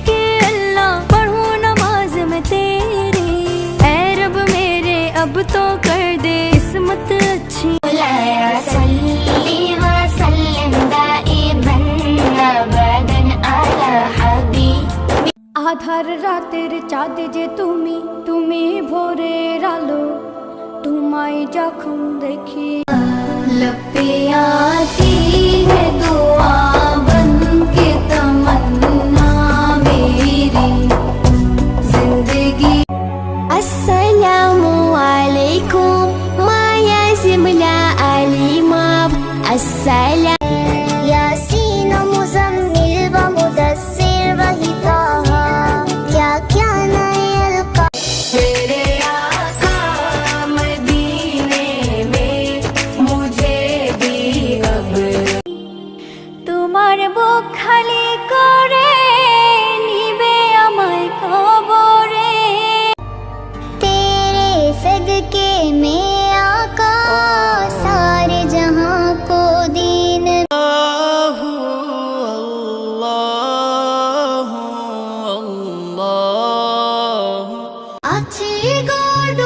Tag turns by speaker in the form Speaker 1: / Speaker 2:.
Speaker 1: के अल्लाह पढ़ूं नमाज में तेरी, ऐ रब मेरे अब तो कर दे किस्मत अच्छी। আধার রাতের চাঁদ যে তুমি, তুমি ভোরের আলো, তোমায় যখন দেখি लब पे आती है दुआ बन के तमन्ना मेरी जिंदगी। अस्सलामु अलैकुम माया जिमला अलीमा अस्सलाम यासीन मुज़म्मिल व मुदस्सिर व हिताहा क्या क्या नयल का मेरे आका मदीने में मुझे भी अब তোমার বুক খালি করে নিবে আমায় কবরে।
Speaker 2: तेरे सदके में आका सारे जहां को दीन। আছে গড়